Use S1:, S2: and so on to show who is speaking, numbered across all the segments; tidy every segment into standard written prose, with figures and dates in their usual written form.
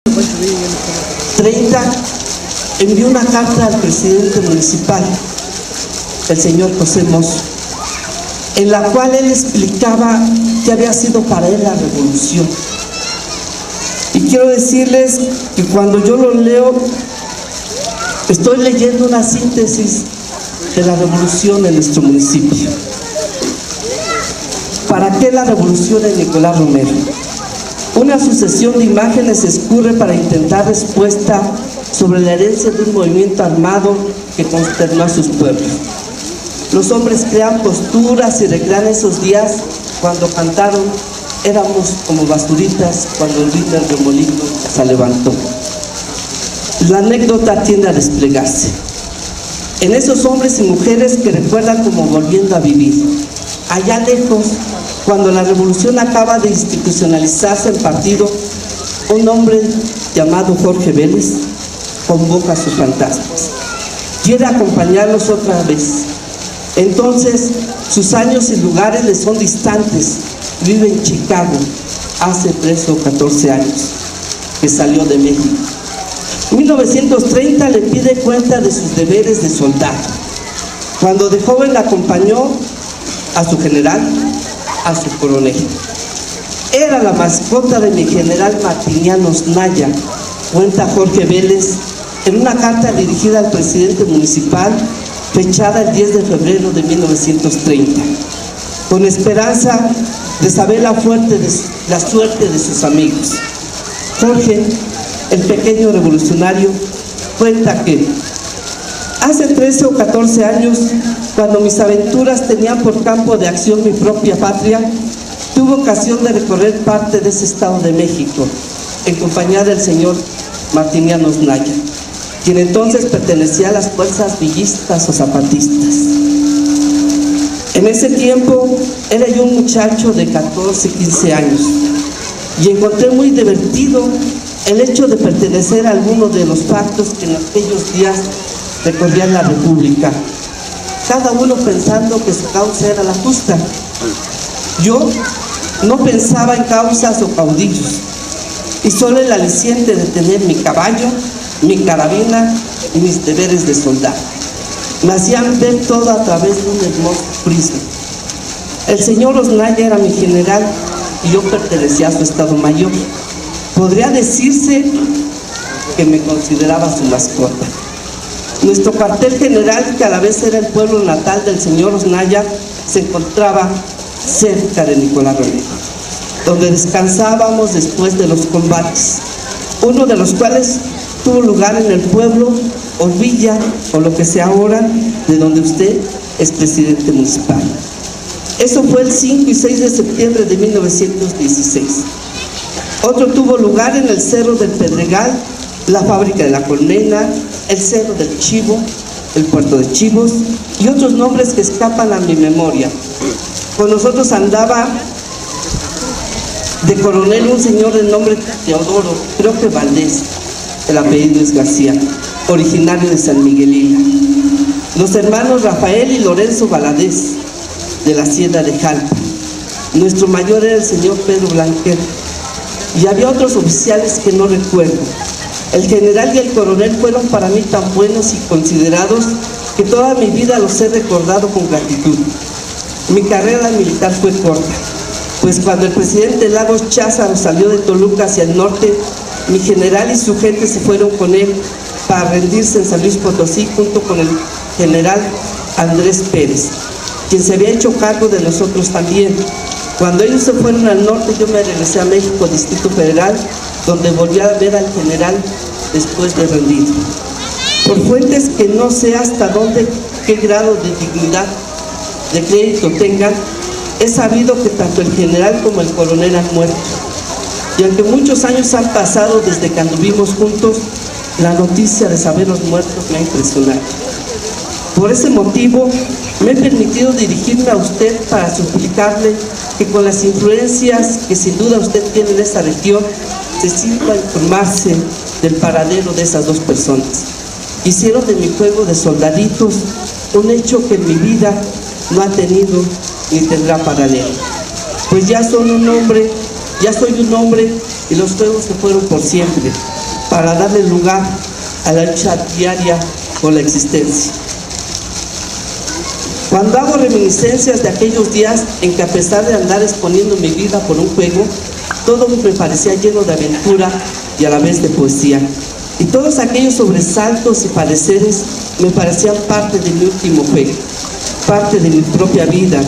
S1: 30 envió una carta al presidente municipal, el señor José Mozo, en la cual él explicaba qué había sido para él la revolución. Y quiero decirles que cuando yo lo leo, estoy leyendo una síntesis de la revolución en nuestro municipio. ¿Para qué la revolución de Nicolás Romero? Una sucesión de imágenes escurre para intentar respuesta sobre la herencia de un movimiento armado que consternó a sus pueblos. Los hombres crean posturas y recrean esos días cuando cantaron "Éramos como basuritas cuando el líder de Molino se levantó". La anécdota tiende a desplegarse en esos hombres y mujeres que recuerdan como volviendo a vivir. Allá lejos, cuando la revolución acaba de institucionalizarse en partido, un hombre llamado Jorge Vélez convoca a sus fantasmas. Quiere acompañarlos otra vez. Entonces, sus años y lugares le son distantes. Vive en Chicago, hace 13 o 14 años que salió de México. En 1930 le pide cuenta de sus deberes de soldado. Cuando de joven acompañó a su general, a su coronel. Era la mascota de mi general Martiniano Osnaya, cuenta Jorge Vélez en una carta dirigida al presidente municipal, fechada el 10 de febrero de 1930, con esperanza de saber la suerte de sus amigos. Jorge, el pequeño revolucionario, cuenta que hace 13 o 14 años, cuando mis aventuras tenían por campo de acción mi propia patria, tuve ocasión de recorrer parte de ese estado de México, en compañía del señor Martiniano Osnaya, quien entonces pertenecía a las fuerzas villistas o zapatistas. En ese tiempo era yo un muchacho de 14, 15 años, y encontré muy divertido el hecho de pertenecer a alguno de los pactos que en aquellos días recorrían la República, cada uno pensando que su causa era la justa. Yo no pensaba en causas o caudillos, y solo el aliciente de tener mi caballo, mi carabina y mis deberes de soldado me hacían ver todo a través de un hermoso prisma. El señor Osnaya era mi general y yo pertenecía a su estado mayor. Podría decirse que me consideraba su mascota. Nuestro cuartel general, que a la vez era el pueblo natal del señor Osnaya, se encontraba cerca de Nicolás Romero, donde descansábamos después de los combates, uno de los cuales tuvo lugar en el pueblo o villa, o lo que sea ahora, de donde usted es presidente municipal. Eso fue el 5 y 6 de septiembre de 1916. Otro tuvo lugar en el Cerro del Pedregal, la Fábrica de la Colmena, el Cerro del Chivo, el Puerto de Chivos y otros nombres que escapan a mi memoria. Con nosotros andaba de coronel un señor de nombre Teodoro, creo que Valdés, el apellido es García, originario de San Miguelila. Los hermanos Rafael y Lorenzo Valadez, de la hacienda de Jalpa. Nuestro mayor era el señor Pedro Blanquer, y había otros oficiales que no recuerdo. El general y el coronel fueron para mí tan buenos y considerados que toda mi vida los he recordado con gratitud. Mi carrera militar fue corta, pues cuando el presidente Lagos Cházaro salió de Toluca hacia el norte, mi general y su gente se fueron con él para rendirse en San Luis Potosí junto con el general Andrés Pérez, quien se había hecho cargo de nosotros también. Cuando ellos se fueron al norte, yo me regresé a México, Distrito Federal, donde volví a ver al general después de rendido. Por fuentes que no sé hasta dónde, qué grado de dignidad, de crédito tengan, he sabido que tanto el general como el coronel han muerto. Y aunque muchos años han pasado desde que anduvimos juntos, la noticia de saberlos muertos me ha impresionado. Por ese motivo, me he permitido dirigirme a usted para suplicarle que con las influencias que sin duda usted tiene en esta región, se sirva a informarse del paradero de esas dos personas. Hicieron de mi juego de soldaditos un hecho que en mi vida no ha tenido ni tendrá paralelo. Pues ya soy un hombre y los juegos se fueron por siempre, para darle lugar a la lucha diaria por la existencia. Cuando hago reminiscencias de aquellos días en que, a pesar de andar exponiendo mi vida por un juego, todo me parecía lleno de aventura y a la vez de poesía. Y todos aquellos sobresaltos y padeceres me parecían parte de mi último juego, parte de mi propia vida.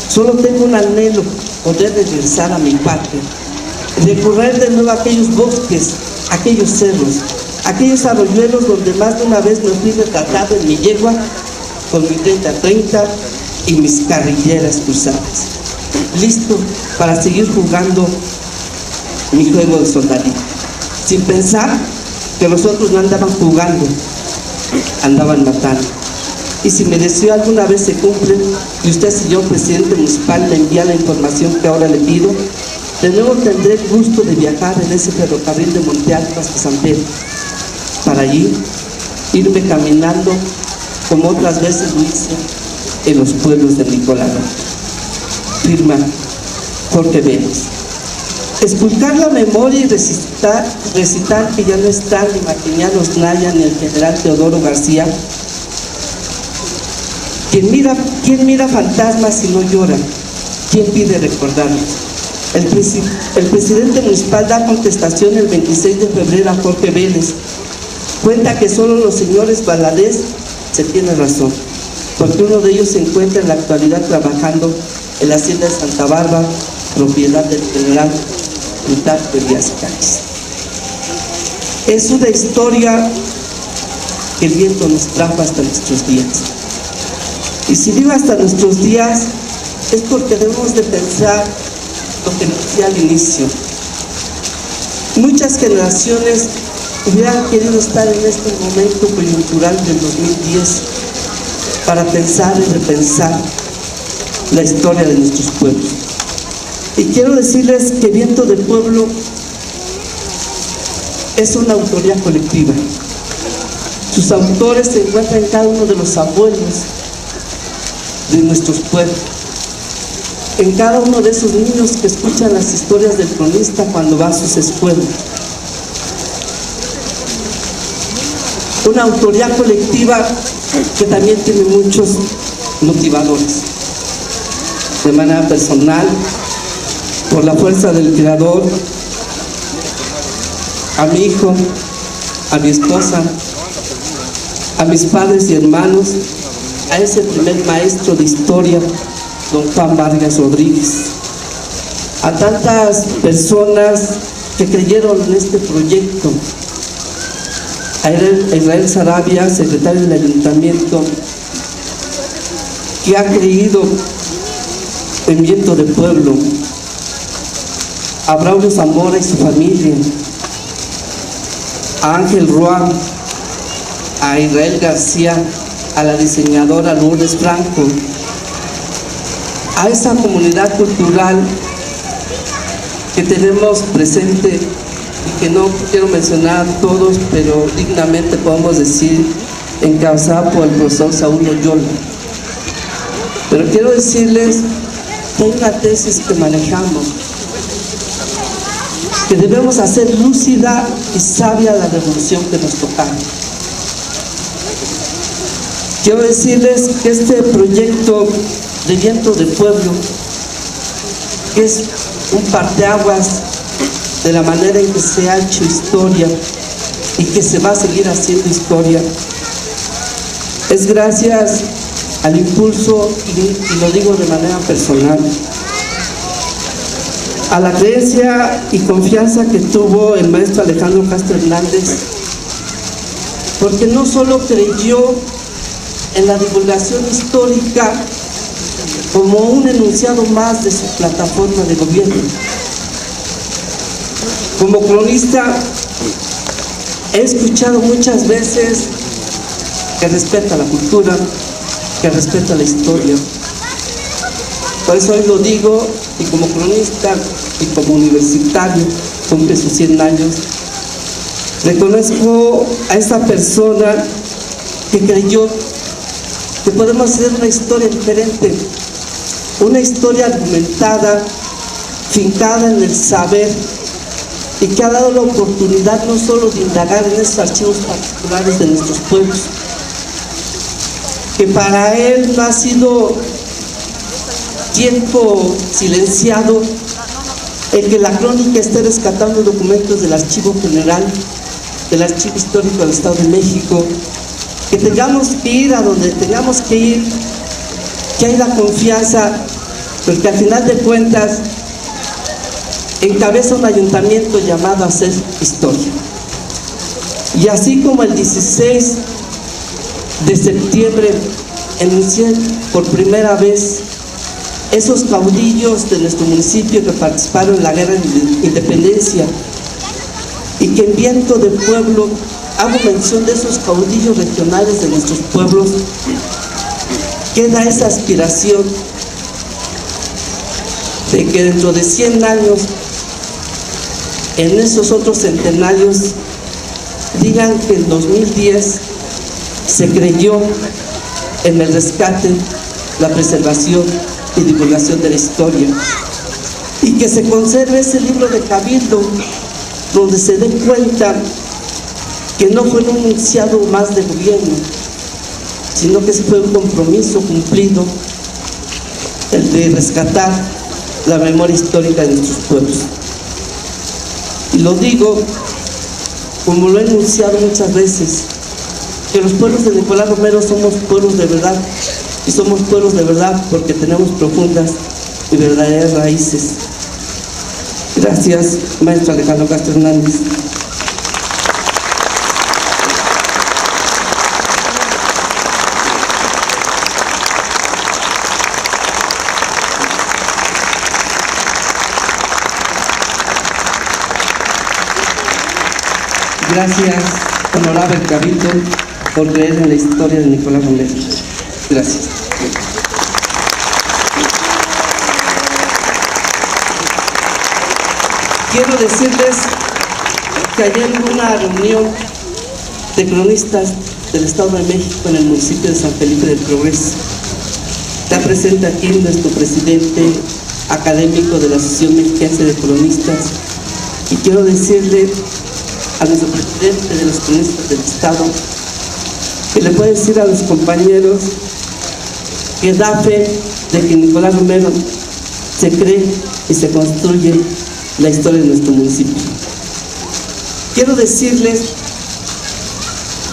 S1: Solo tengo un anhelo: poder regresar a mi patria, recorrer de nuevo aquellos bosques, aquellos cerros, aquellos arroyuelos donde más de una vez me fui retratado en mi yegua con mi 30-30 y mis carrilleras cruzadas, listo para seguir jugando mi juego de soldadito, sin pensar que los otros no andaban jugando, andaban matando. Y si mi deseo alguna vez se cumple y usted, señor presidente municipal, me envía la información que ahora le pido, de nuevo tendré el gusto de viajar en ese ferrocarril de Monte Alto hasta San Pedro, para allí irme caminando como otras veces lo hice en los pueblos de Nicolás. Firma Jorge Vélez. Esculcar la memoria y recitar que ya no están ni Maximiliano Naya ni el general Teodoro García. ¿Quién mira fantasmas y no llora? ¿Quién pide recordarlos? El presidente municipal da contestación el 26 de febrero a Jorge Vélez. Cuenta que solo los señores Valadez se tiene razón, porque uno de ellos se encuentra en la actualidad trabajando en la hacienda de Santa Bárbara, propiedad del general Plutarco Elías Calles. Es una historia que el viento nos trajo hasta nuestros días. Y si digo hasta nuestros días, es porque debemos de pensar lo que decía al inicio. Muchas generaciones hubieran querido estar en este momento coyuntural del 2010 para pensar y repensar la historia de nuestros pueblos. Y quiero decirles que Viento del Pueblo es una autoría colectiva. Sus autores se encuentran en cada uno de los abuelos de nuestros pueblos, en cada uno de esos niños que escuchan las historias del cronista cuando va a sus escuelas. Una autoría colectiva que también tiene muchos motivadores. De manera personal, por la fuerza del Creador, a mi hijo, a mi esposa, a mis padres y hermanos, a ese primer maestro de historia, don Juan Vargas Rodríguez, a tantas personas que creyeron en este proyecto, a Israel Sarabia, secretario del ayuntamiento, que ha creído en Viento del Pueblo, a Braulio Zamora y su familia, a Ángel Roa, a Israel García, a la diseñadora Lourdes Franco, a esa comunidad cultural que tenemos presente y que no quiero mencionar todos, pero dignamente podemos decir encabezada por el profesor Saúl Loyola. Pero quiero decirles que hay una tesis que manejamos, que debemos hacer lúcida y sabia la revolución que nos toca. Quiero decirles que este proyecto de Viento del Pueblo es un parteaguas de la manera en que se ha hecho historia y que se va a seguir haciendo historia. Es gracias al impulso, y lo digo de manera personal, a la creencia y confianza que tuvo el maestro Alejandro Castro Hernández, porque no solo creyó en la divulgación histórica como un enunciado más de su plataforma de gobierno. Como cronista he escuchado muchas veces que respeta la cultura, que respeta la historia. Por eso hoy lo digo, y como cronista y como universitario, cumple sus 100 años, reconozco a esa persona que creyó que podemos hacer una historia diferente, una historia argumentada, fincada en el saber, y que ha dado la oportunidad no solo de indagar en esos archivos particulares de nuestros pueblos, que para él no ha sido tiempo silenciado el que la crónica esté rescatando documentos del Archivo General, del Archivo Histórico del Estado de México, que tengamos que ir a donde tengamos que ir, que hay la confianza, porque al final de cuentas encabeza un ayuntamiento llamado a hacer historia. Y así como el 16 de septiembre enuncié por primera vez esos caudillos de nuestro municipio que participaron en la guerra de independencia, y que en Viento de Pueblo hago mención de esos caudillos regionales de nuestros pueblos, queda esa aspiración de que dentro de 100 años, en esos otros centenarios, digan que en 2010 se creyó en el rescate, la preservación y divulgación de la historia, y que se conserve ese libro de cabildo donde se dé cuenta que no fue un enunciado más de gobierno, sino que fue un compromiso cumplido, el de rescatar la memoria histórica de nuestros pueblos. Y lo digo, como lo he enunciado muchas veces, que los pueblos de Nicolás Romero somos pueblos de verdad, y somos pueblos de verdad porque tenemos profundas y verdaderas raíces. Gracias, maestro Alejandro Castro Hernández. Gracias, honorable Cabildo, por creer en la historia de Nicolás Romero. Gracias. Quiero decirles que ayer hubo una reunión de cronistas del Estado de México en el municipio de San Felipe del Progreso. Está presente aquí nuestro presidente académico de la Asociación Mexicana de Cronistas, y quiero decirle a nuestro presidente de los cronistas del Estado que le puede decir a los compañeros que da fe de que Nicolás Romero se cree y se construye la historia de nuestro municipio. Quiero decirles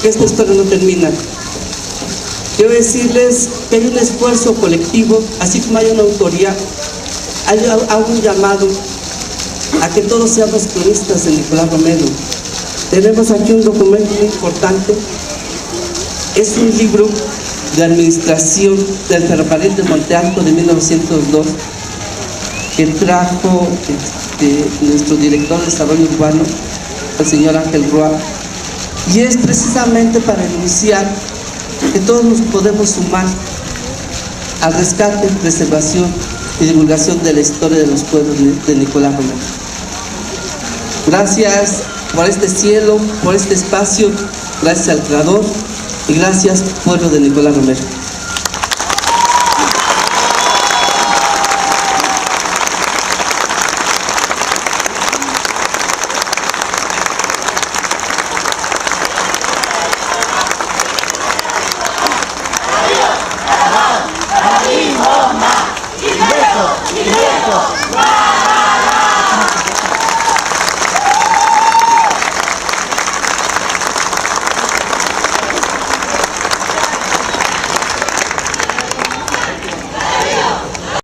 S1: que esta historia no termina. Quiero decirles que hay un esfuerzo colectivo, así como hay una autoría, hay un llamado a que todos seamos cronistas de Nicolás Romero. Tenemos aquí un documento muy importante, es un libro de administración del ferrocarril de Monte Alto de 1902, que trajo nuestro director de desarrollo urbano, el señor Ángel Roa, y es precisamente para denunciar que todos nos podemos sumar al rescate, preservación y divulgación de la historia de los pueblos de Nicolás Romero. Gracias por este cielo, por este espacio, gracias al Creador y gracias, pueblo de Nicolás Romero.